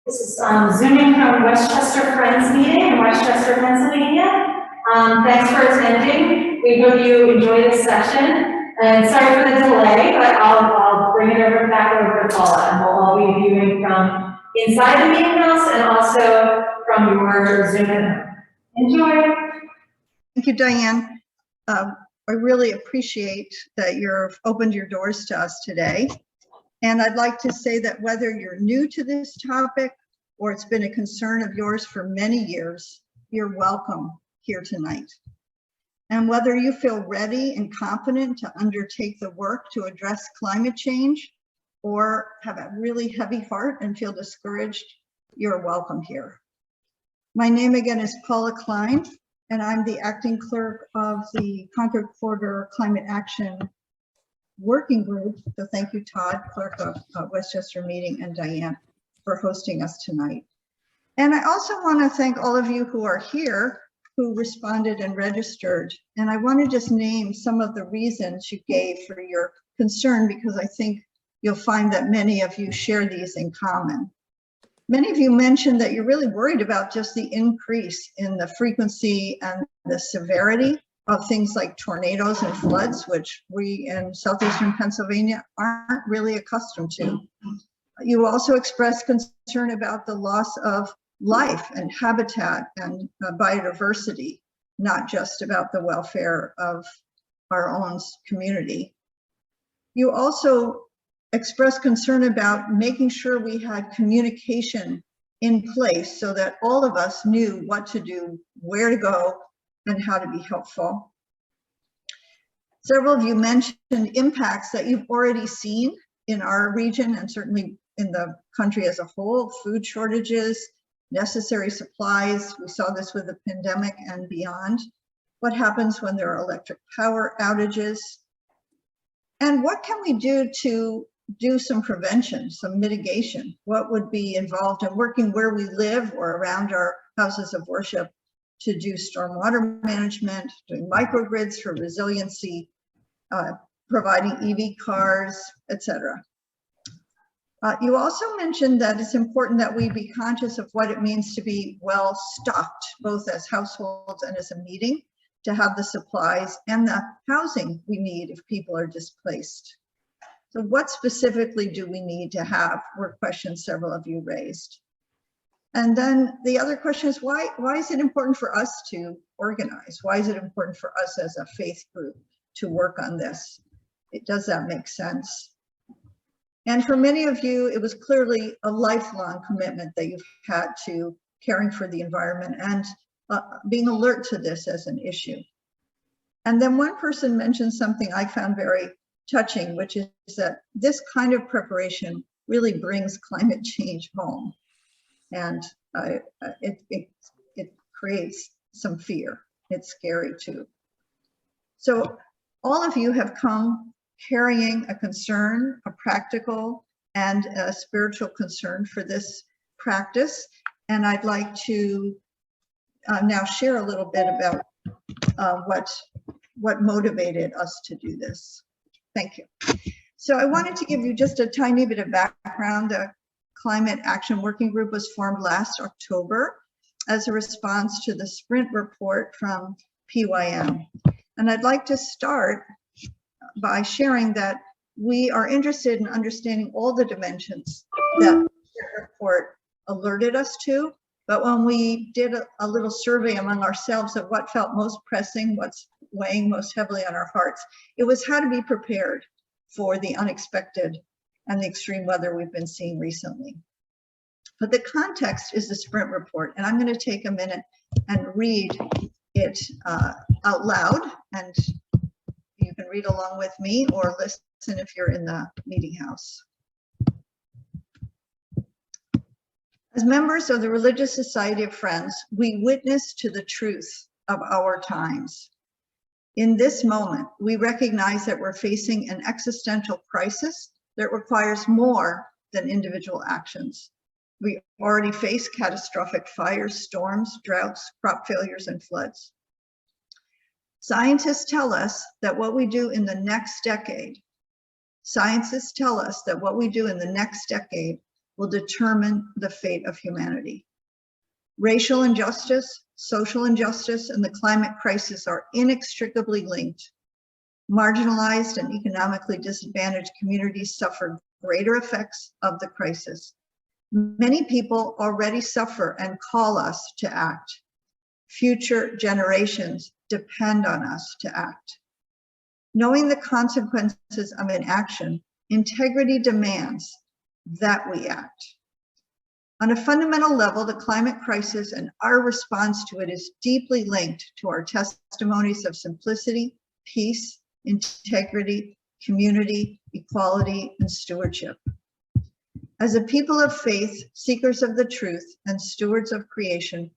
This is Zooming from Westchester Friends meeting in Westchester, Pennsylvania. Thanks for attending. We hope you enjoy this session. And sorry for the delay, but I'll bring it back over to Paula, and we'll all be viewing from inside the meeting house and also from your Zoom at home. Enjoy. Thank you, Diane. I really appreciate that you've opened your doors to us today. And I'd like to say that whether you're new to this topic or it's been a concern of yours for many years, you're welcome here tonight. And whether you feel ready and confident to undertake the work to address climate change or have a really heavy heart and feel discouraged, you're welcome here. My name again is Paula Klein, and I'm the acting clerk of the Concord Corridor Climate Action Working Group. So thank you, Todd, clerk of Westchester Meeting, and Diane for hosting us tonight. And I also want to thank all of you who are here who responded and registered. And I want to just name some of the reasons you gave for your concern, because I think you'll find that many of you share these in common. Many of you mentioned that you're really worried about just the increase in the frequency and the severity of things like tornadoes and floods, which we in southeastern Pennsylvania aren't really accustomed to. You also expressed concern about the loss of life and habitat and biodiversity, not just about the welfare of our own community. You also expressed concern about making sure we had communication in place so that all of us knew what to do, where to go, and how to be helpful. Several of you mentioned impacts that you've already seen in our region and certainly in the country as a whole: food shortages, necessary supplies. We saw this with the pandemic and beyond. What happens when there are electric power outages? And what can we do to do some prevention, some mitigation? What would be involved in working where we live or around our houses of worship to do stormwater management, doing microgrids for resiliency, providing EV cars, etc. You also mentioned that it's important that we be conscious of what it means to be well stocked, both as households and as a meeting, to have the supplies and the housing we need if people are displaced. So what specifically do we need to have were questions several of you raised. And then the other question is, why is it important for us to organize? Why is it important for us as a faith group to work on this? Does that make sense? And for many of you, it was clearly a lifelong commitment that you've had to caring for the environment and being alert to this as an issue. And then one person mentioned something I found very touching, which is that this kind of preparation really brings climate change home. And it creates some fear. It's scary too. So all of you have come carrying a concern, a practical and a spiritual concern for this practice. And I'd like to now share a little bit about what motivated us to do this. Thank you. So I wanted to give you just a tiny bit of background. The Climate Action Working Group was formed last October as a response to the Sprint report from PYM. And I'd like to start by sharing that we are interested in understanding all the dimensions that the Sprint report alerted us to. But when we did a little survey among ourselves of what felt most pressing, what's weighing most heavily on our hearts, it was how to be prepared for the unexpected and the extreme weather we've been seeing recently. But the context is the Sprint report, and I'm going to take a minute and read it out loud, and you can read along with me or listen if you're in the meeting house. As members of the Religious Society of Friends, we witness to the truth of our times. In this moment, we recognize that we're facing an existential crisis that requires more than individual actions. We already face catastrophic fires, storms, droughts, crop failures, and floods. Scientists tell us that what we do in the next decade will determine the fate of humanity. Racial injustice, social injustice, and the climate crisis are inextricably linked. Marginalized and economically disadvantaged communities suffer greater effects of the crisis. Many people already suffer and call us to act. Future generations depend on us to act. Knowing the consequences of inaction, integrity demands that we act. On a fundamental level, the climate crisis and our response to it is deeply linked to our testimonies of simplicity, peace, integrity, community, equality, and stewardship. As a people of faith, seekers of the truth, and stewards of creation,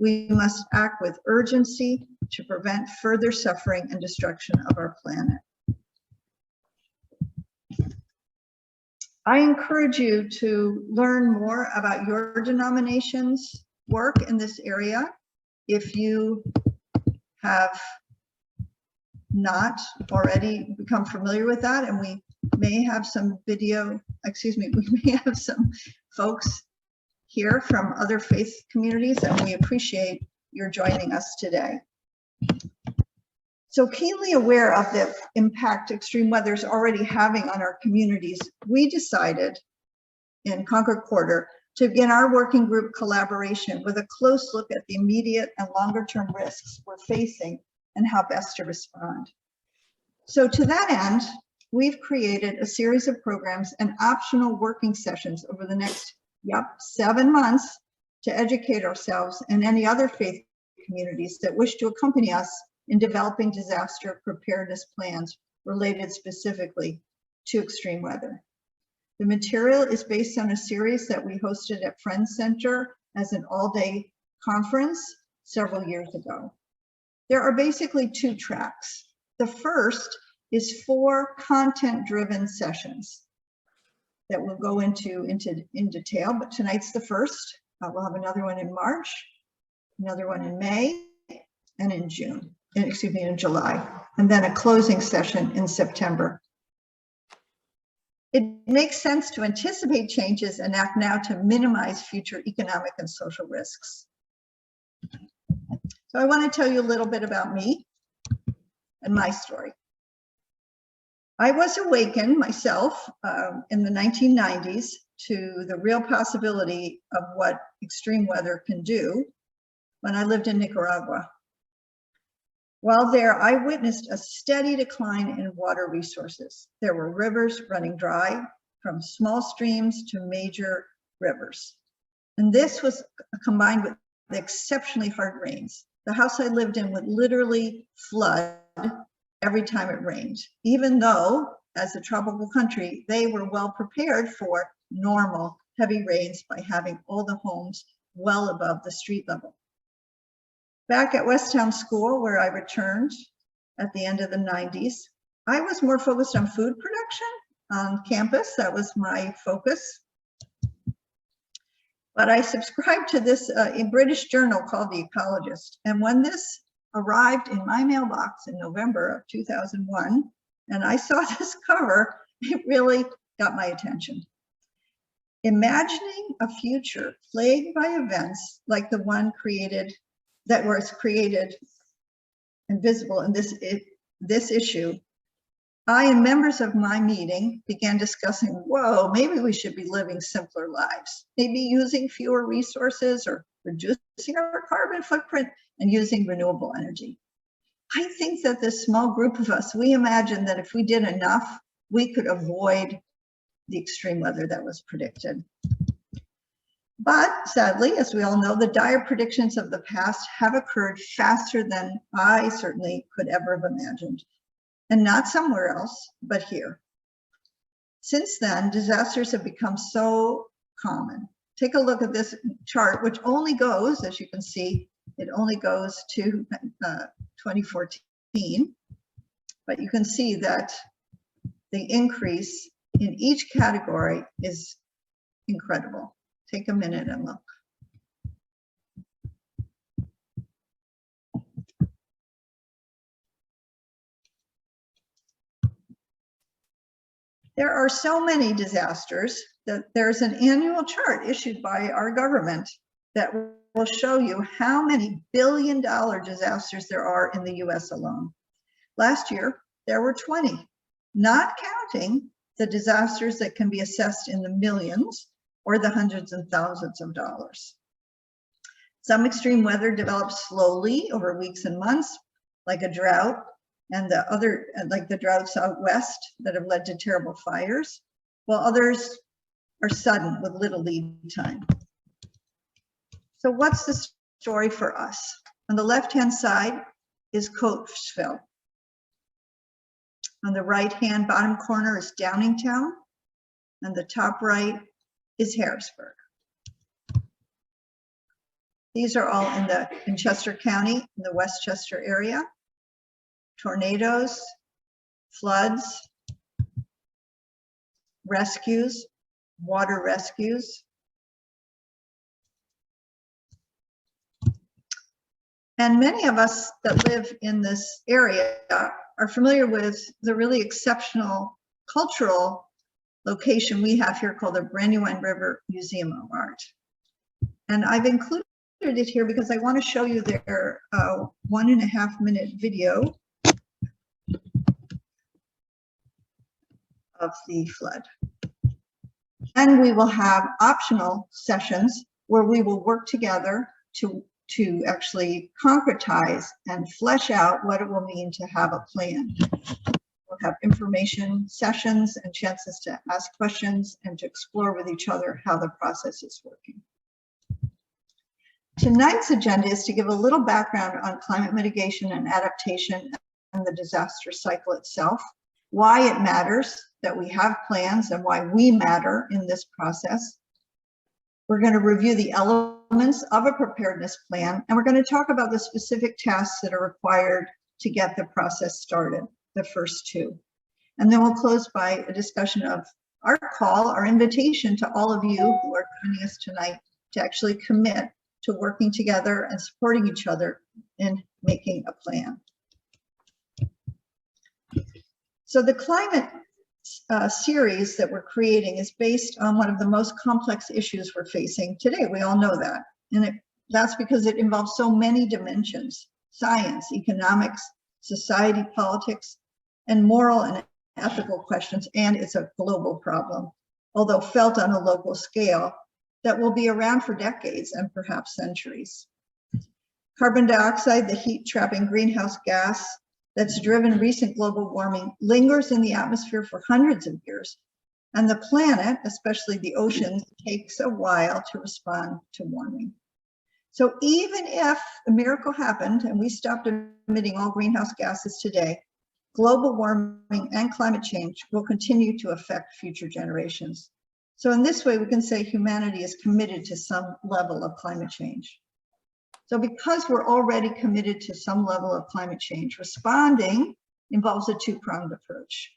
we must act with urgency to prevent further suffering and destruction of our planet. I encourage you to learn more about your denomination's work in this area. If you have not already become familiar with that, and we may have some we may have some folks here from other faith communities, and we appreciate your joining us today. So keenly aware of the impact extreme weather is already having on our communities, we decided in Concord Quarter to begin our working group collaboration with a close look at the immediate and longer term risks we're facing and how best to respond. So to that end, we've created a series of programs and optional working sessions over the next 7 months to educate ourselves and any other faith communities that wish to accompany us in developing disaster preparedness plans related specifically to extreme weather. The material is based on a series that we hosted at Friends Center as an all-day conference several years ago. There are basically 2 tracks. The first is 4 content-driven sessions that we'll go into in detail, but tonight's the first. We'll have another one in March, another one in May, and in June. In July, and then a closing session in September. It makes sense to anticipate changes and act now to minimize future economic and social risks. So I want to tell you a little bit about me and my story. I was awakened myself in the 1990s to the real possibility of what extreme weather can do when I lived in Nicaragua. While there, I witnessed a steady decline in water resources. There were rivers running dry, from small streams to major rivers. And this was combined with the exceptionally hard rains. The house I lived in would literally flood every time it rained, even though, as a tropical country, they were well prepared for normal heavy rains by having all the homes well above the street level. Back at Westtown School, where I returned at the end of the 90s, I was more focused on food production on campus. That was my focus. But I subscribed to this British journal called The Ecologist. And when this arrived in my mailbox in November of 2001, and I saw this cover, it really got my attention. Imagining a future plagued by events like the one that was created and visible in this issue, I and members of my meeting began discussing, whoa, maybe we should be living simpler lives, maybe using fewer resources or reducing our carbon footprint and using renewable energy. I think that this small group of us, we imagined that if we did enough, we could avoid the extreme weather that was predicted. But sadly, as we all know, the dire predictions of the past have occurred faster than I certainly could ever have imagined, and not somewhere else, but here. Since then, disasters have become so common. Take a look at this chart, which only goes, as you can see, it only goes to 2014, but you can see that the increase in each category is incredible. Take a minute and look. There are so many disasters that there's an annual chart issued by our government that will show you how many billion-dollar disasters there are in the US alone. Last year, there were 20, not counting the disasters that can be assessed in the millions or the hundreds and thousands of dollars. Some extreme weather develops slowly over weeks and months, like a drought, and the other, like the droughts out west that have led to terrible fires, while others are sudden with little lead time. So what's the story for us? On the left-hand side is Coatesville. On the right-hand bottom corner is Downingtown, and the top right is Harrisburg. These are all in Chester County, in the Westchester area. Tornadoes, floods, rescues, water rescues. And many of us that live in this area are familiar with the really exceptional cultural location we have here called the Brandywine River Museum of Art. And I've included it here because I want to show you their 1.5-minute video of the flood. And we will have optional sessions where we will work together to actually concretize and flesh out what it will mean to have a plan. We'll have information sessions and chances to ask questions and to explore with each other how the process is working. Tonight's agenda is to give a little background on climate mitigation and adaptation and the disaster cycle itself, why it matters that we have plans and why we matter in this process. We're going to review the elements of a preparedness plan, and we're going to talk about the specific tasks that are required to get the process started, the first two. And then we'll close by a discussion of our call, our invitation to all of you who are joining us tonight to actually commit to working together and supporting each other in making a plan. So the climate series that we're creating is based on one of the most complex issues we're facing today. We all know that. And that's because it involves so many dimensions: science, economics, society, politics, and moral and ethical questions. And it's a global problem, although felt on a local scale, that will be around for decades and perhaps centuries. Carbon dioxide, the heat-trapping greenhouse gas that's driven recent global warming, lingers in the atmosphere for hundreds of years, and the planet, especially the oceans, takes a while to respond to warming. So even if a miracle happened and we stopped emitting all greenhouse gases today, global warming and climate change will continue to affect future generations. So in this way, we can say humanity is committed to some level of climate change. So because we're already committed to some level of climate change, responding involves a two-pronged approach.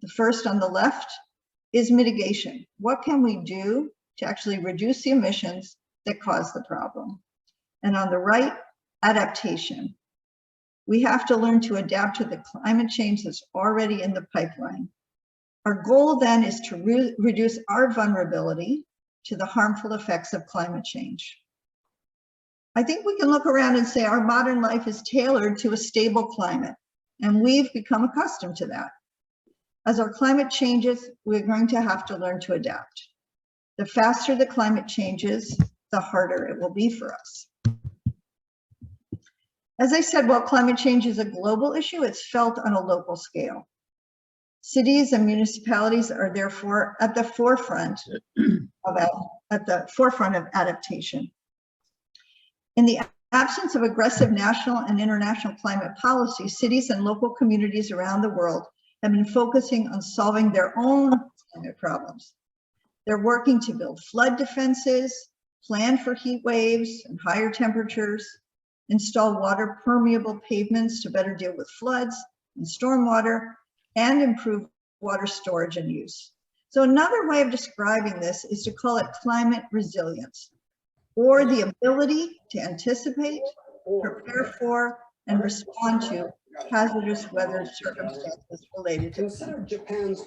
The first on the left is mitigation. What can we do to actually reduce the emissions that cause the problem? And on the right, adaptation. We have to learn to adapt to the climate change that's already in the pipeline. Our goal then is to reduce our vulnerability to the harmful effects of climate change. I think we can look around and say our modern life is tailored to a stable climate, and we've become accustomed to that. As our climate changes, we're going to have to learn to adapt. The faster the climate changes, the harder it will be for us. As I said, while climate change is a global issue, it's felt on a local scale. Cities and municipalities are therefore at the forefront of adaptation. In the absence of aggressive national and international climate policy, cities and local communities around the world have been focusing on solving their own climate problems. They're working to build flood defenses, plan for heat waves and higher temperatures, install water permeable pavements to better deal with floods and stormwater, and improve water storage and use. So another way of describing this is to call it climate resilience, or the ability to anticipate, prepare for, and respond to hazardous weather circumstances related to Consider Japan's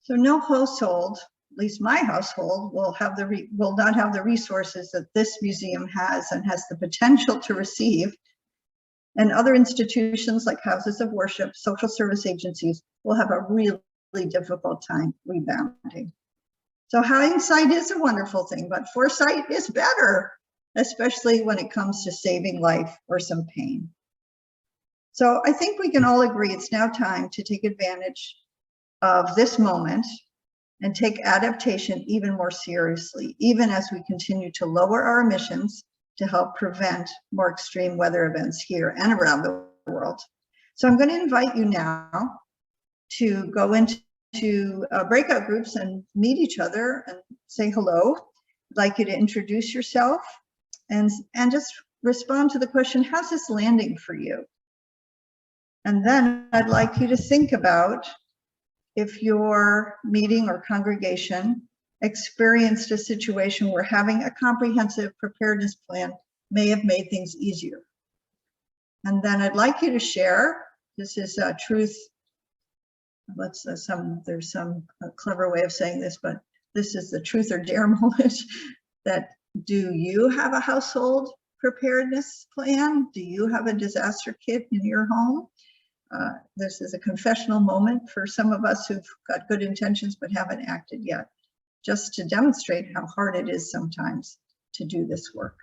So no household, at least my household, will not have the resources that this museum has and has the potential to receive. And other institutions like houses of worship, social service agencies will have a really difficult time rebounding. So hindsight is a wonderful thing, but foresight is better, especially when it comes to saving life or some pain. So I think we can all agree it's now time to take advantage of this moment and take adaptation even more seriously, even as we continue to lower our emissions to help prevent more extreme weather events here and around the world. So I'm going to invite you now to go into breakout groups and meet each other and say hello. I'd like you to introduce yourself and just respond to the question, how's this landing for you? And then I'd like you to think about if your meeting or congregation experienced a situation where having a comprehensive preparedness plan may have made things easier. And then I'd like you to share, this is a truth, there's some clever way of saying this, but this is the truth or dare moment, that do you have a household preparedness plan? Do you have a disaster kit in your home? This is a confessional moment for some of us who've got good intentions but haven't acted yet, just to demonstrate how hard it is sometimes to do this work.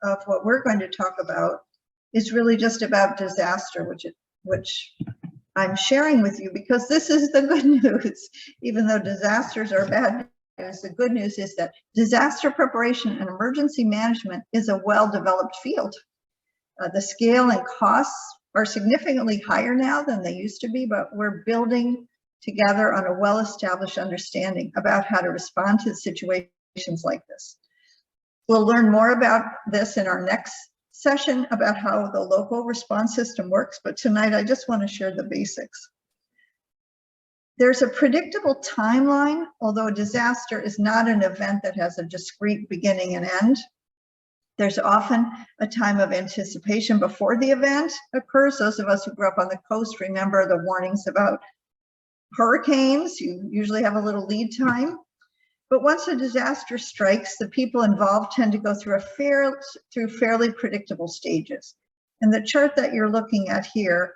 Of what we're going to talk about is really just about disaster, which I'm sharing with you because this is the good news. Even though disasters are bad news, the good news is that disaster preparation and emergency management is a well-developed field. The scale and costs are significantly higher now than they used to be, but we're building together on a well-established understanding about how to respond to situations like this. We'll learn more about this in our next session about how the local response system works, but tonight I just want to share the basics. There's a predictable timeline, although a disaster is not an event that has a discrete beginning and end. There's often a time of anticipation before the event occurs. Those of us who grew up on the coast remember the warnings about hurricanes. You usually have a little lead time. But once a disaster strikes, the people involved tend to go through fairly predictable stages. And the chart that you're looking at here,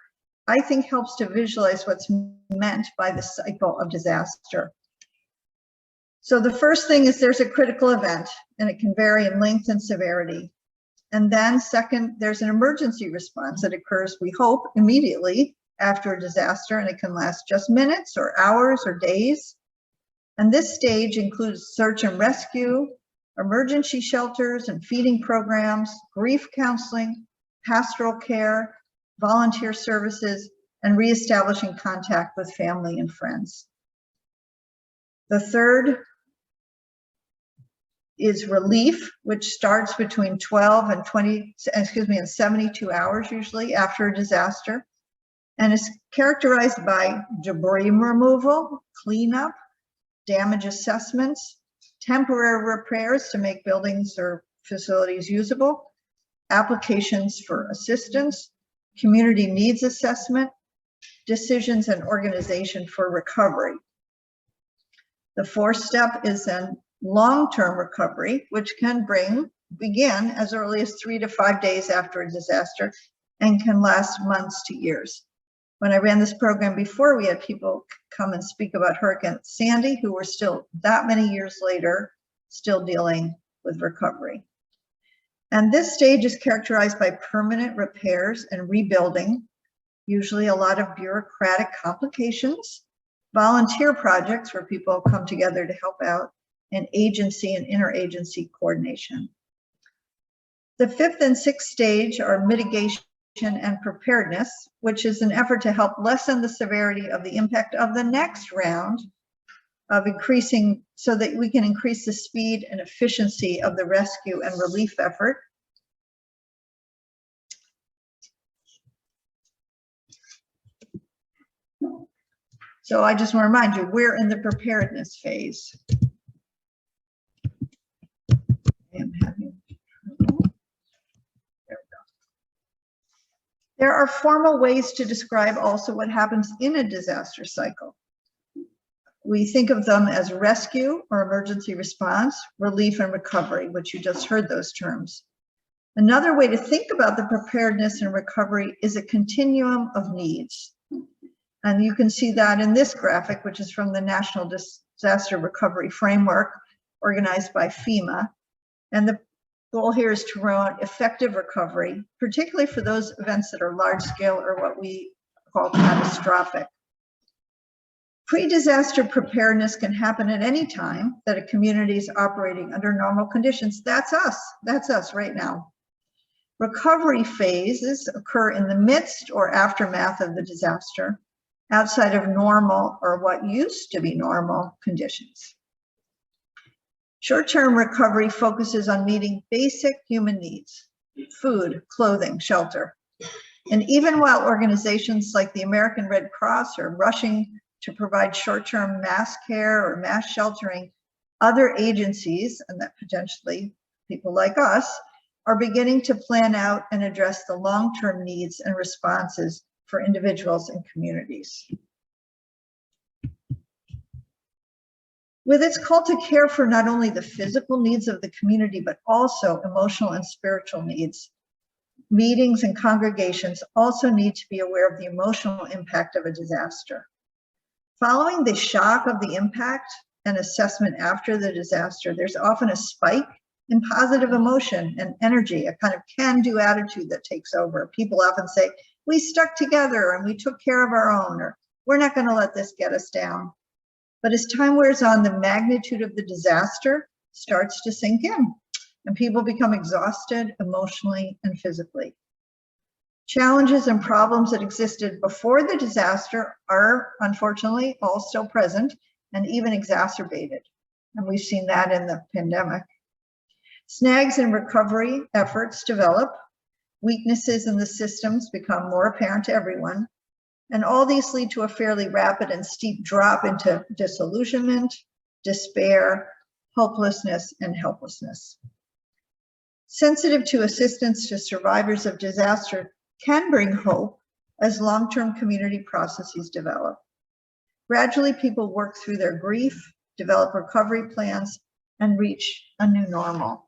I think, helps to visualize what's meant by the cycle of disaster. So the first thing is there's a critical event, and it can vary in length and severity. And then second, there's an emergency response that occurs, we hope, immediately after a disaster, and it can last just minutes or hours or days. And this stage includes search and rescue, emergency shelters and feeding programs, grief counseling, pastoral care, volunteer services, and reestablishing contact with family and friends. The third is relief, which starts between 12 and 72 hours usually after a disaster, and is characterized by debris removal, cleanup, damage assessments, temporary repairs to make buildings or facilities usable, applications for assistance, community needs assessment, decisions and organization for recovery. The fourth step is then long-term recovery, which can begin as early as 3 to 5 days after a disaster and can last months to years. When I ran this program before, we had people come and speak about Hurricane Sandy, who were still that many years later, still dealing with recovery. And this stage is characterized by permanent repairs and rebuilding, usually a lot of bureaucratic complications, volunteer projects where people come together to help out, and agency and interagency coordination. The fifth and sixth stage are mitigation and preparedness, which is an effort to help lessen the severity of the impact of the next round of increasing, so that we can increase the speed and efficiency of the rescue and relief effort. So I just want to remind you, we're in the preparedness phase. I am having trouble. There we go. There are formal ways to describe also what happens in a disaster cycle. We think of them as rescue or emergency response, relief and recovery, which you just heard those terms. Another way to think about the preparedness and recovery is a continuum of needs. And you can see that in this graphic, which is from the National Disaster Recovery Framework organized by FEMA. And the goal here is to promote effective recovery, particularly for those events that are large scale or what we call catastrophic. Pre-disaster preparedness can happen at any time that a community is operating under normal conditions. That's us right now. Recovery phases occur in the midst or aftermath of the disaster, outside of normal or what used to be normal conditions. Short-term recovery focuses on meeting basic human needs: food, clothing, shelter. And even while organizations like the American Red Cross are rushing to provide short-term mass care or mass sheltering, other agencies, and that potentially people like us, are beginning to plan out and address the long-term needs and responses for individuals and communities. With its call to care for not only the physical needs of the community, but also emotional and spiritual needs, meetings and congregations also need to be aware of the emotional impact of a disaster. Following the shock of the impact and assessment after the disaster, there's often a spike in positive emotion and energy, a kind of can-do attitude that takes over. People often say, we stuck together and we took care of our own, or we're not going to let this get us down. But as time wears on, the magnitude of the disaster starts to sink in, and people become exhausted emotionally and physically. Challenges and problems that existed before the disaster are unfortunately all still present and even exacerbated. And we've seen that in the pandemic. Snags in recovery efforts develop, weaknesses in the systems become more apparent to everyone, and all these lead to a fairly rapid and steep drop into disillusionment, despair, hopelessness, and helplessness. Sensitive to assistance to survivors of disaster can bring hope as long-term community processes develop. Gradually, people work through their grief, develop recovery plans, and reach a new normal.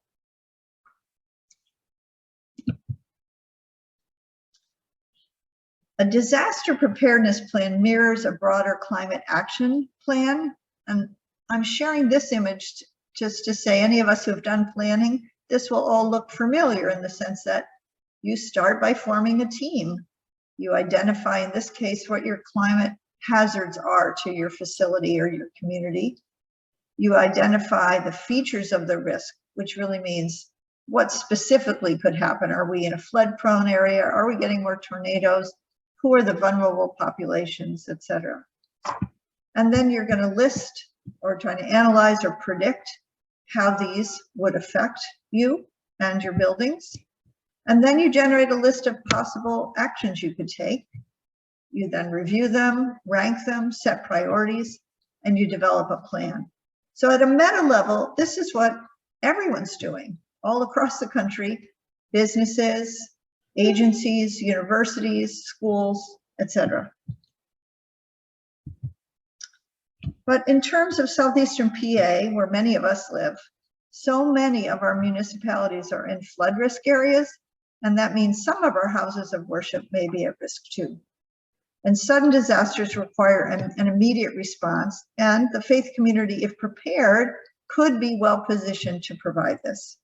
A disaster preparedness plan mirrors a broader climate action plan. And I'm sharing this image just to say, any of us who have done planning, this will all look familiar in the sense that you start by forming a team. You identify, in this case, what your climate hazards are to your facility or your community. You identify the features of the risk, which really means what specifically could happen. Are we in a flood-prone area? Are we getting more tornadoes? Who are the vulnerable populations, et cetera? And then you're going to list or try to analyze or predict how these would affect you and your buildings. And then you generate a list of possible actions you could take. You then review them, rank them, set priorities, and you develop a plan. So at a meta level, this is what everyone's doing all across the country: businesses, agencies, universities, schools, etc. But in terms of southeastern PA, where many of us live, so many of our municipalities are in flood risk areas, and that means some of our houses of worship may be at risk too. And sudden disasters require an immediate response, and the faith community, if prepared, could be well positioned to provide this.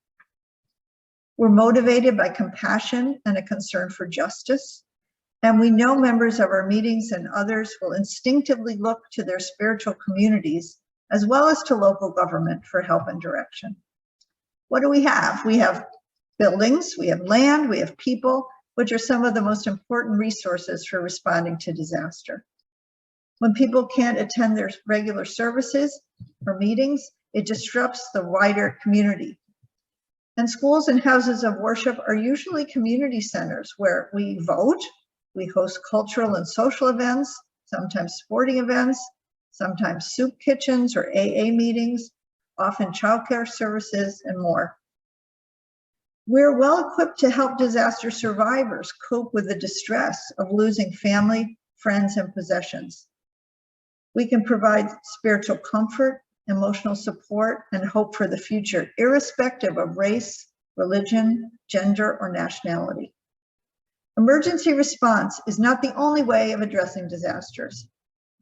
We're motivated by compassion and a concern for justice, and we know members of our meetings and others will instinctively look to their spiritual communities as well as to local government for help and direction. What do we have? We have buildings, we have land, we have people, which are some of the most important resources for responding to disaster. When people can't attend their regular services or meetings, it disrupts the wider community. And schools and houses of worship are usually community centers where we vote, we host cultural and social events, sometimes sporting events, sometimes soup kitchens or AA meetings, often childcare services, and more. We're well equipped to help disaster survivors cope with the distress of losing family, friends, and possessions. We can provide spiritual comfort, emotional support, and hope for the future, irrespective of race, religion, gender, or nationality. Emergency response is not the only way of addressing disasters.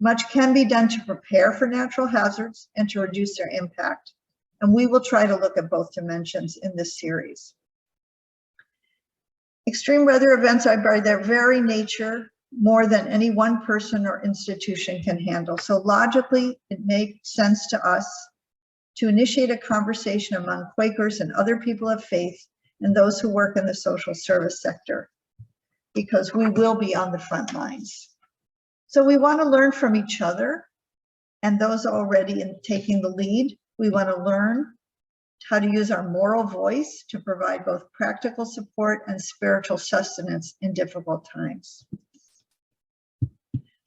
Much can be done to prepare for natural hazards and to reduce their impact, and we will try to look at both dimensions in this series. Extreme weather events are by their very nature more than any one person or institution can handle. So logically, it makes sense to us to initiate a conversation among Quakers and other people of faith and those who work in the social service sector, because we will be on the front lines. So we want to learn from each other and those already taking the lead. We want to learn how to use our moral voice to provide both practical support and spiritual sustenance in difficult times.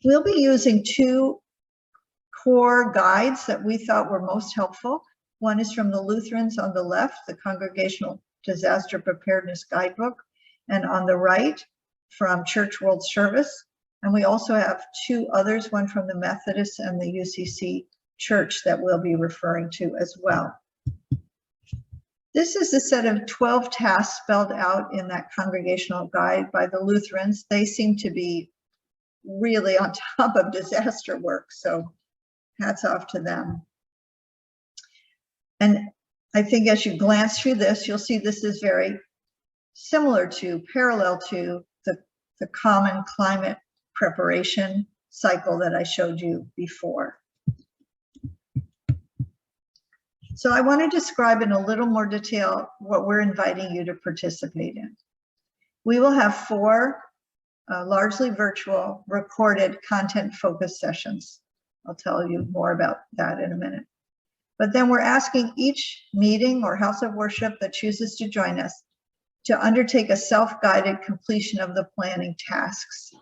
We'll be using two core guides that we thought were most helpful. One is from the Lutherans on the left, the Congregational Disaster Preparedness Guidebook, and on the right from Church World Service. And we also have two others, one from the Methodists and the UCC Church that we'll be referring to as well. This is a set of 12 tasks spelled out in that congregational guide by the Lutherans. They seem to be really on top of disaster work, so hats off to them. And I think as you glance through this, you'll see this is very similar to, parallel to the common climate preparation cycle that I showed you before. So I want to describe in a little more detail what we're inviting you to participate in. We will have 4 largely virtual recorded content-focused sessions. I'll tell you more about that in a minute. But then we're asking each meeting or house of worship that chooses to join us to undertake a self-guided completion of the planning tasks.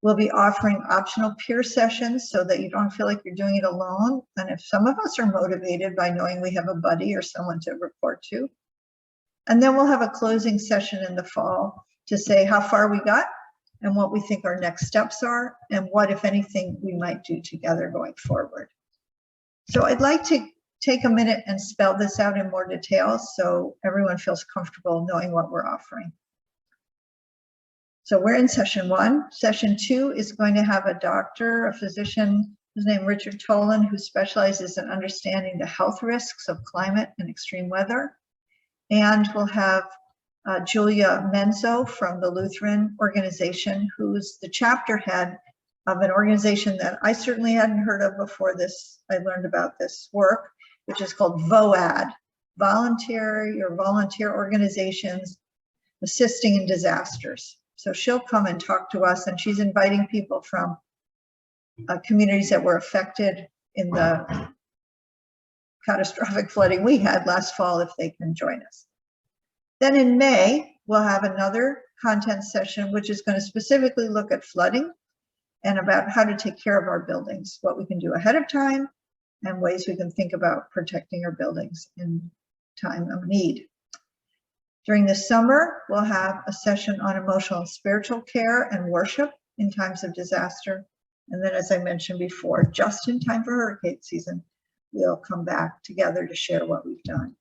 We'll be offering optional peer sessions so that you don't feel like you're doing it alone. And if some of us are motivated by knowing we have a buddy or someone to report to. And then we'll have a closing session in the fall to say how far we got and what we think our next steps are and what, if anything, we might do together going forward. So I'd like to take a minute and spell this out in more detail so everyone feels comfortable knowing what we're offering. So we're in session 1. Session 2 is going to have a doctor, a physician, who's named Richard Tolan, who specializes in understanding the health risks of climate and extreme weather. And we'll have Julia Menzo from the Lutheran organization, who's the chapter head of an organization that I certainly hadn't heard of before this. I learned about this work, which is called VOAD, Volunteer Organizations Assisting in Disasters. So she'll come and talk to us, and she's inviting people from communities that were affected in the catastrophic flooding we had last fall if they can join us. Then in May, we'll have another content session, which is going to specifically look at flooding and about how to take care of our buildings, what we can do ahead of time, and ways we can think about protecting our buildings in time of need. During the summer, we'll have a session on emotional and spiritual care and worship in times of disaster. And then, as I mentioned before, just in time for hurricane season, we'll come back together to share what we've done.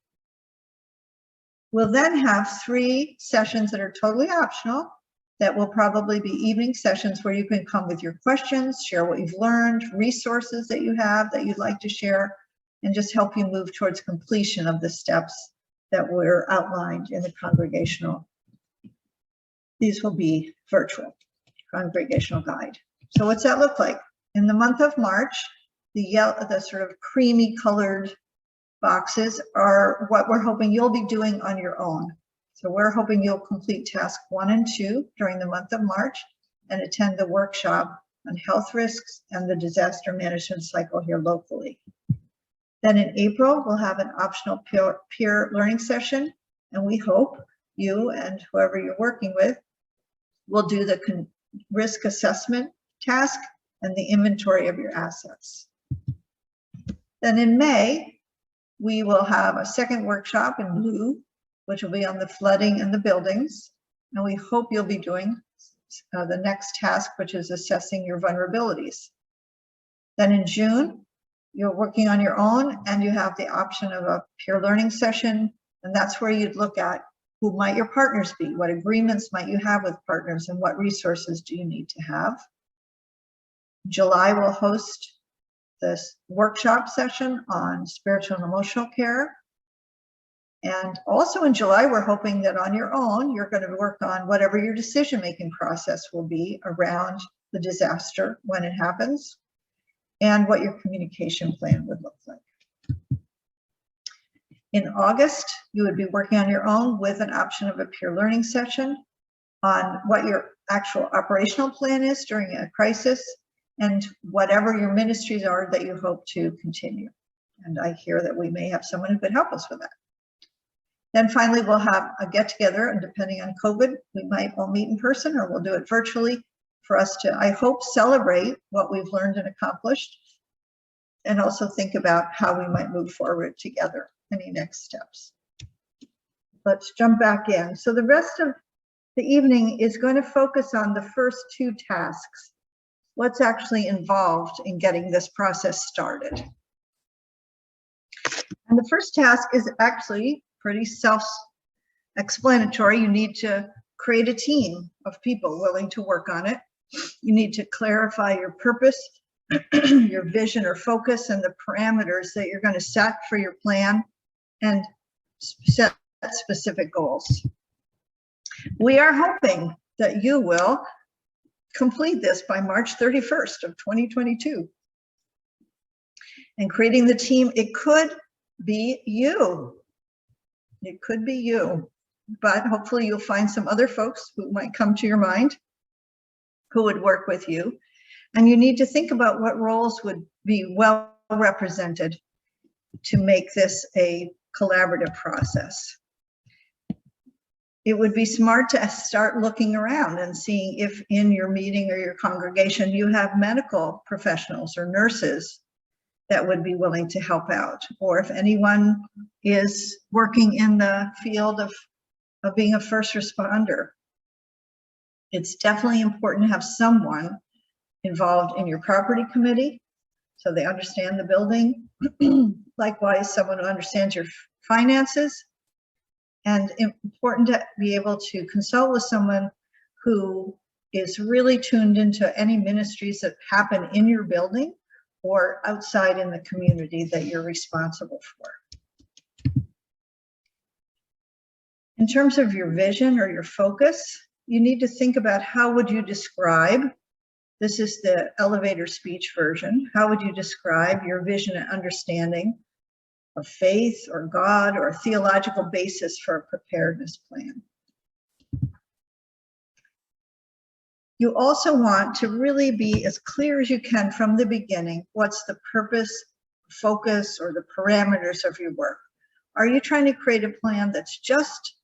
We'll then have 3 sessions that are totally optional that will probably be evening sessions where you can come with your questions, share what you've learned, resources that you have that you'd like to share, and just help you move towards completion of the steps that were outlined in the congregational. These will be virtual congregational guide. So what's that look like? In the month of March, the sort of creamy colored boxes are what we're hoping you'll be doing on your own. So we're hoping you'll complete task 1 and 2 during the month of March and attend the workshop on health risks and the disaster management cycle here locally. Then in April, we'll have an optional peer learning session, and we hope you and whoever you're working with will do the risk assessment task and the inventory of your assets. Then in May, we will have a second workshop in blue which will be on the flooding and the buildings. And we hope you'll be doing the next task, which is assessing your vulnerabilities. Then in June, you're working on your own and you have the option of a peer learning session. And that's where you'd look at who might your partners be, what agreements might you have with partners, and what resources do you need to have. July will host this workshop session on spiritual and emotional care. And also in July, we're hoping that on your own, you're going to work on whatever your decision-making process will be around the disaster when it happens, and what your communication plan would look like. In August, you would be working on your own with an option of a peer learning session on what your actual operational plan is during a crisis, and whatever your ministries are that you hope to continue. And I hear that we may have someone who could help us with that. Then finally, we'll have a get-together, and depending on COVID, we might all meet in person or we'll do it virtually for us to, I hope, celebrate what we've learned and accomplished, and also think about how we might move forward together, any next steps. Let's jump back in. So the rest of the evening is going to focus on the first two tasks. What's actually involved in getting this process started. And the first task is actually pretty self-explanatory. You need to create a team of people willing to work on it. You need to clarify your purpose, your vision or focus, and the parameters that you're going to set for your plan, and set specific goals. We are hoping that you will complete this by March 31st of 2022. And creating the team, it could be you. It could be you, but hopefully you'll find some other folks who might come to your mind who would work with you. And you need to think about what roles would be well represented to make this a collaborative process. It would be smart to start looking around and seeing if in your meeting or your congregation you have medical professionals or nurses that would be willing to help out, or if anyone is working in the field of being a first responder. It's definitely important to have someone involved in your property committee so they understand the building. Likewise, someone who understands your finances. And important to be able to consult with someone who is really tuned into any ministries that happen in your building or outside in the community that you're responsible for. In terms of your vision or your focus, you need to think about how would you describe, this is the elevator speech version, how would you describe your vision and understanding of faith or God or a theological basis for a preparedness plan. You also want to really be as clear as you can from the beginning. What's the purpose, focus, or the parameters of your work? Are you trying to create a plan that's just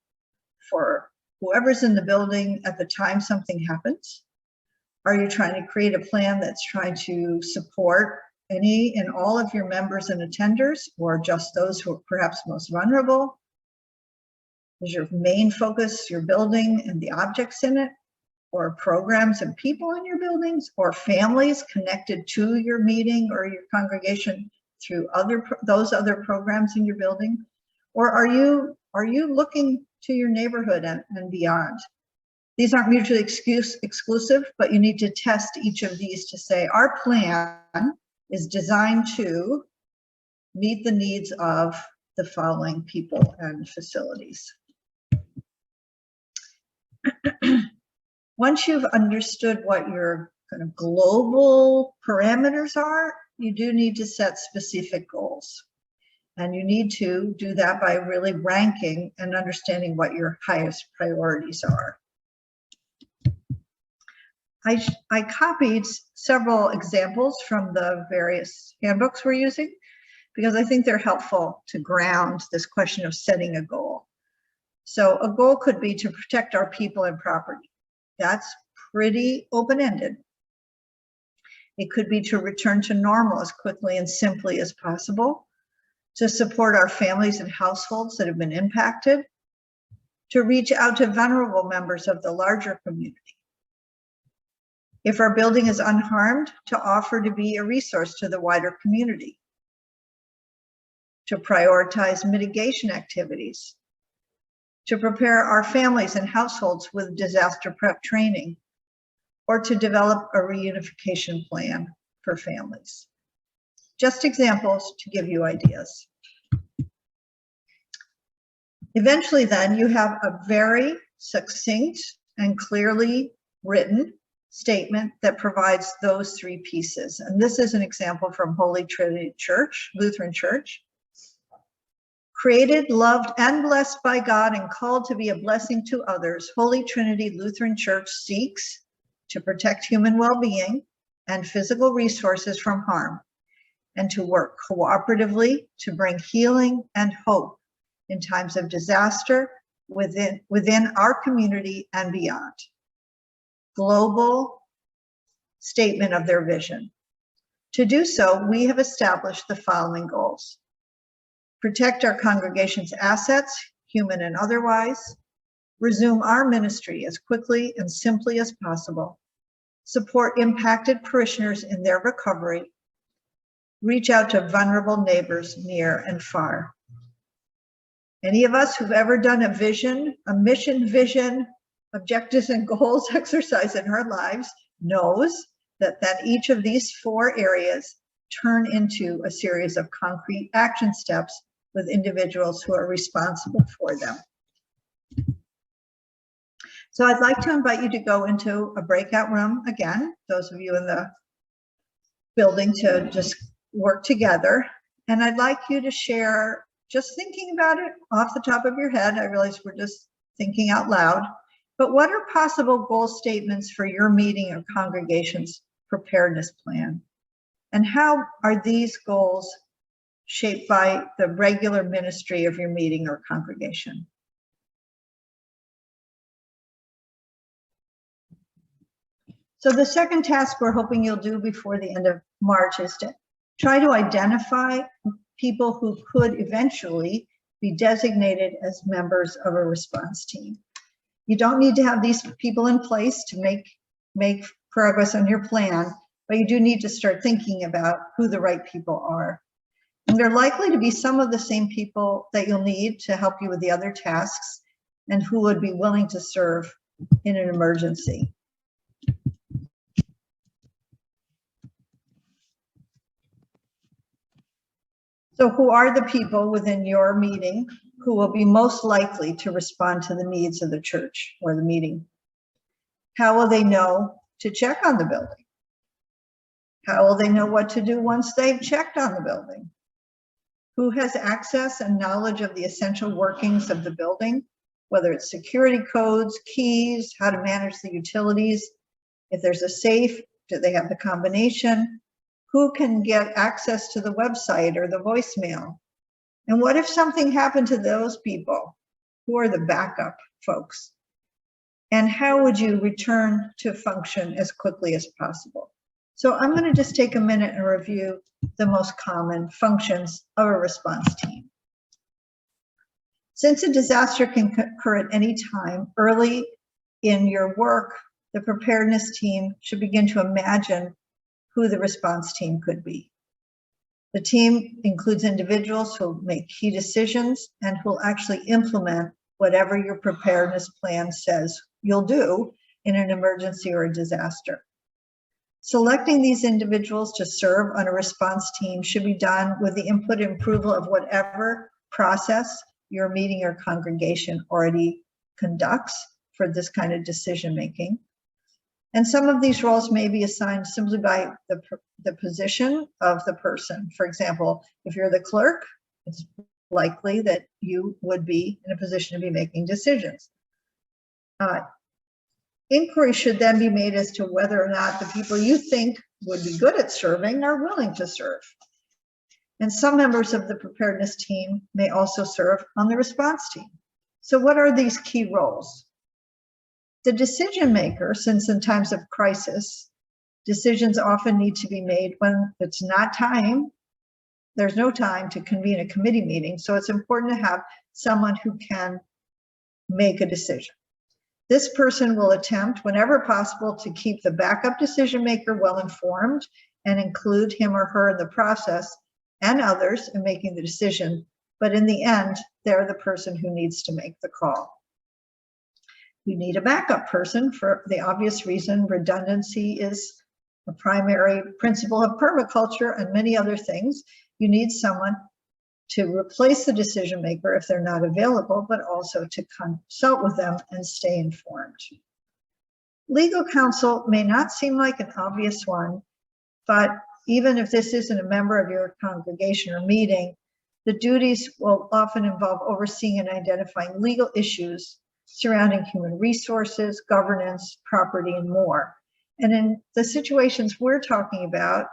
for whoever's in the building at the time something happens? Are you trying to create a plan that's trying to support any and all of your members and attenders, or just those who are perhaps most vulnerable? Is your main focus your building and the objects in it, or programs and people in your buildings, or families connected to your meeting or your congregation through those other programs in your building? Or are you looking to your neighborhood and beyond? These aren't mutually exclusive, but you need to test each of these to say, our plan is designed to meet the needs of the following people and facilities. Once you've understood what your kind of global parameters are, you do need to set specific goals. And you need to do that by really ranking and understanding what your highest priorities are. I copied several examples from the various handbooks we're using because I think they're helpful to ground this question of setting a goal. So a goal could be to protect our people and property. That's pretty open-ended. It could be to return to normal as quickly and simply as possible, to support our families and households that have been impacted, to reach out to vulnerable members of the larger community. If our building is unharmed, to offer to be a resource to the wider community. To prioritize mitigation activities. To prepare our families and households with disaster prep training, or to develop a reunification plan for families. Just examples to give you ideas. Eventually then, you have a very succinct and clearly written statement that provides those three pieces. And this is an example from Holy Trinity Church, Lutheran Church. Created, loved, and blessed by God and called to be a blessing to others, Holy Trinity Lutheran Church seeks to protect human well-being and physical resources from harm, and to work cooperatively to bring healing and hope in times of disaster within our community and beyond. Global statement of their vision. To do so, we have established the following goals. Protect our congregation's assets, human and otherwise. Resume our ministry as quickly and simply as possible. Support impacted parishioners in their recovery. Reach out to vulnerable neighbors near and far. Any of us who've ever done a mission vision, objectives and goals exercise in our lives knows that each of these four areas turn into a series of concrete action steps with individuals who are responsible for them. So I'd like to invite you to go into a breakout room again, those of you in the building, to just work together. And I'd like you to share, just thinking about it off the top of your head. I realize we're just thinking out loud, but what are possible goal statements for your meeting or congregation's preparedness plan? And how are these goals shaped by the regular ministry of your meeting or congregation? So the second task we're hoping you'll do before the end of March is to try to identify people who could eventually be designated as members of a response team. You don't need to have these people in place to make progress on your plan, but you do need to start thinking about who the right people are. And they're likely to be some of the same people that you'll need to help you with the other tasks and who would be willing to serve in an emergency. So who are the people within your meeting who will be most likely to respond to the needs of the church or the meeting? How will they know to check on the building? How will they know what to do once they've checked on the building? Who has access and knowledge of the essential workings of the building, whether it's security codes, keys, how to manage the utilities? If there's a safe, do they have the combination? Who can get access to the website or the voicemail? And what if something happened to those people? Who are the backup folks? And how would you return to function as quickly as possible? So I'm going to just take a minute and review the most common functions of a response team. Since a disaster can occur at any time, early in your work, the preparedness team should begin to imagine who the response team could be. The team includes individuals who make key decisions and who will actually implement whatever your preparedness plan says you'll do in an emergency or a disaster. Selecting these individuals to serve on a response team should be done with the input and approval of whatever process your meeting or congregation already conducts for this kind of decision making. And some of these roles may be assigned simply by the position of the person. For example, if you're the clerk, it's likely that you would be in a position to be making decisions. Inquiry should then be made as to whether or not the people you think would be good at serving are willing to serve. And some members of the preparedness team may also serve on the response team. So what are these key roles? The decision maker, since in times of crisis, decisions often need to be made when it's not time. There's no time to convene a committee meeting. So it's important to have someone who can make a decision. This person will attempt whenever possible to keep the backup decision maker well informed and include him or her in the process and others in making the decision. But in the end, they're the person who needs to make the call. You need a backup person for the obvious reason redundancy is a primary principle of permaculture and many other things. You need someone to replace the decision maker if they're not available, but also to consult with them and stay informed. Legal counsel may not seem like an obvious one, but even if this isn't a member of your congregation or meeting, the duties will often involve overseeing and identifying legal issues surrounding human resources, governance, property, and more. And in the situations we're talking about,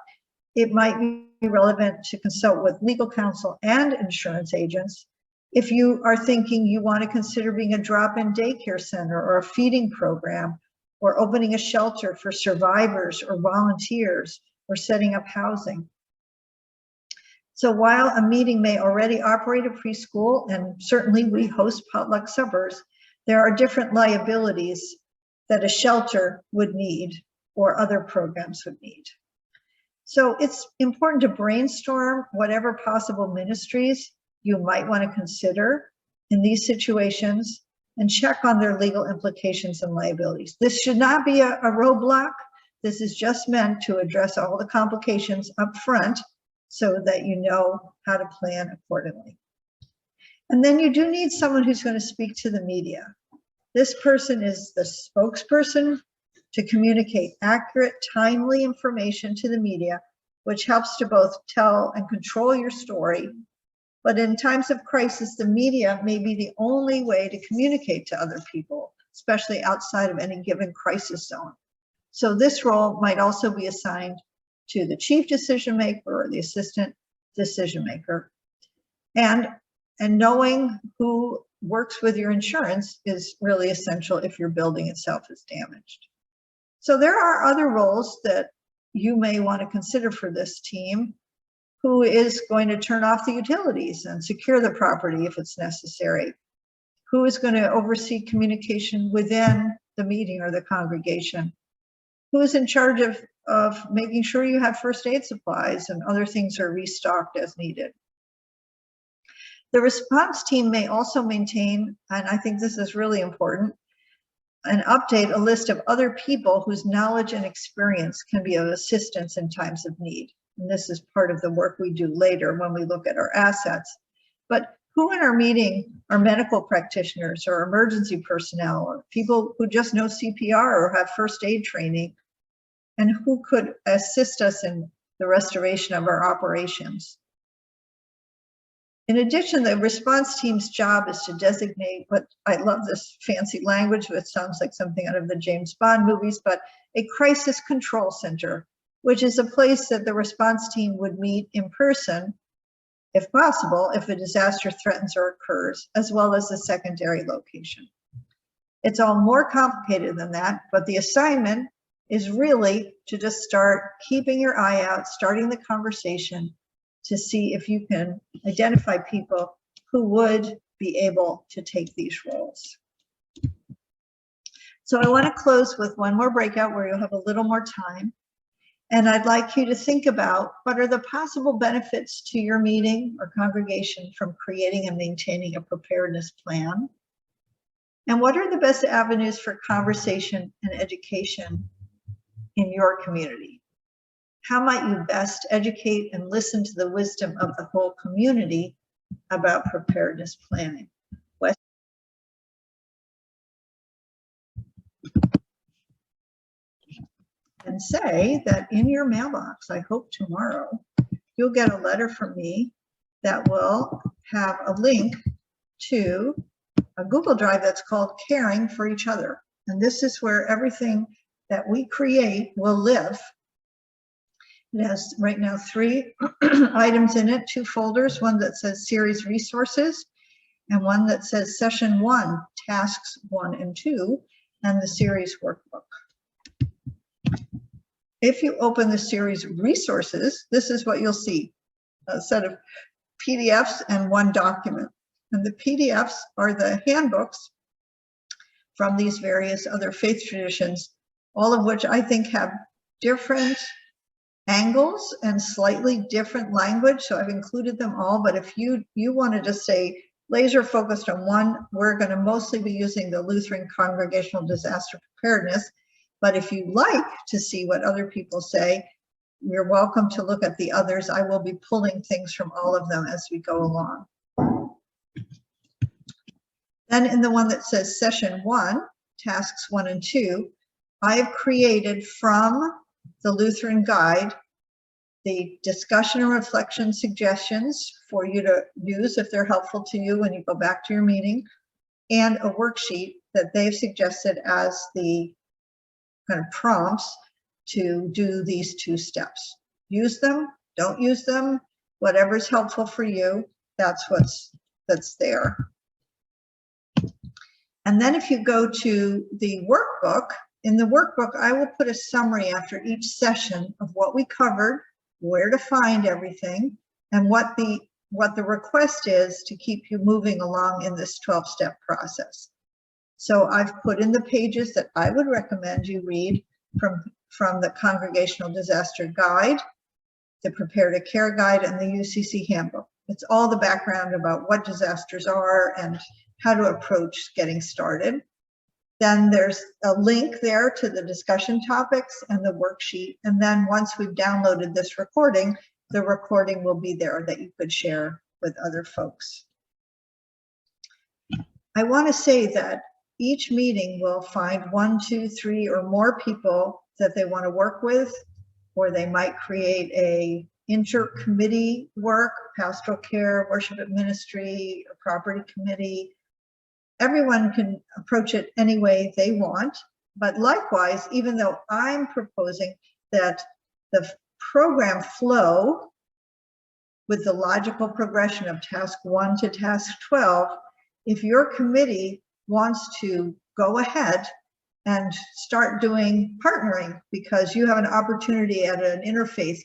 it might be relevant to consult with legal counsel and insurance agents if you are thinking you want to consider being a drop-in daycare center or a feeding program, or opening a shelter for survivors or volunteers, or setting up housing. So while a meeting may already operate a preschool, and certainly we host potluck suppers, there are different liabilities that a shelter would need or other programs would need. So it's important to brainstorm whatever possible ministries you might want to consider in these situations and check on their legal implications and liabilities. This should not be a roadblock. This is just meant to address all the complications up front so that you know how to plan accordingly. And then you do need someone who's going to speak to the media. This person is the spokesperson to communicate accurate, timely information to the media, which helps to both tell and control your story. But in times of crisis, the media may be the only way to communicate to other people, especially outside of any given crisis zone. So this role might also be assigned to the chief decision maker or the assistant decision maker. And knowing who works with your insurance is really essential if your building itself is damaged. So there are other roles that you may want to consider for this team. Who is going to turn off the utilities and secure the property if it's necessary? Who is going to oversee communication within the meeting or the congregation? Who is in charge of making sure you have first aid supplies and other things are restocked as needed? The response team may also maintain, and I think this is really important, and update a list of other people whose knowledge and experience can be of assistance in times of need. And this is part of the work we do later when we look at our assets. But who in our meeting are medical practitioners or emergency personnel or people who just know CPR or have first aid training, and who could assist us in the restoration of our operations? In addition, the response team's job is to designate what, I love this fancy language, which sounds like something out of the James Bond movies, but a crisis control center, which is a place that the response team would meet in person, if possible, if a disaster threatens or occurs, as well as a secondary location. It's all more complicated than that, but the assignment is really to just start keeping your eye out, starting the conversation to see if you can identify people who would be able to take these roles. So I want to close with one more breakout where you'll have a little more time. And I'd like you to think about what are the possible benefits to your meeting or congregation from creating and maintaining a preparedness plan? And what are the best avenues for conversation and education in your community? How might you best educate and listen to the wisdom of the whole community about preparedness planning? And say that in your mailbox, I hope tomorrow, you'll get a letter from me that will have a link to a Google Drive that's called Caring for Each Other. And this is where everything that we create will live. It has right now 3 items in it, 2 folders, one that says series resources and one that says session 1, tasks 1 and 2, and the series workbook. If you open the series resources, this is what you'll see, a set of PDFs and 1 document. And the PDFs are the handbooks from these various other faith traditions, all of which I think have different angles and slightly different language. So I've included them all, but if you wanted to say laser focused on one, we're going to mostly be using the Lutheran Congregational Disaster Preparedness. But if you like to see what other people say, you're welcome to look at the others. I will be pulling things from all of them as we go along. Then in the one that says session 1, tasks 1 and 2, I have created from the Lutheran Guide the discussion and reflection suggestions for you to use if they're helpful to you when you go back to your meeting, and a worksheet that they've suggested as the kind of prompts to do these 2 steps. Use them, don't use them, whatever's helpful for you, that's that's there. And then if you go to the workbook, in the workbook, I will put a summary after each session of what we covered, where to find everything, and what the request is to keep you moving along in this 12-step process. So I've put in the pages that I would recommend you read from the Congregational Disaster Guide, the Prepare to Care Guide, and the UCC Handbook. It's all the background about what disasters are and how to approach getting started. Then there's a link there to the discussion topics and the worksheet. And then once we've downloaded this recording, the recording will be there that you could share with other folks. I want to say that each meeting will find 1, 2, 3, or more people that they want to work with, or they might create a inter-committee work, pastoral care, worship at ministry, a property committee. Everyone can approach it any way they want, but likewise, even though I'm proposing that the program flow with the logical progression of task 1 to task 12, if your committee wants to go ahead and start doing partnering because you have an opportunity at an interfaith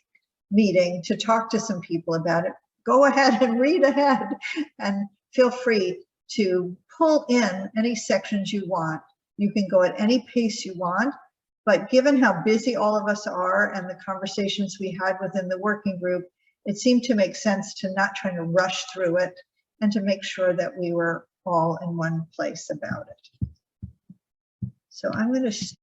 meeting to talk to some people about it, go ahead and read ahead and feel free to pull in any sections you want. You can go at any pace you want, but given how busy all of us are and the conversations we had within the working group, it seemed to make sense to not try to rush through it and to make sure that we were all in one place about it. So I'm going to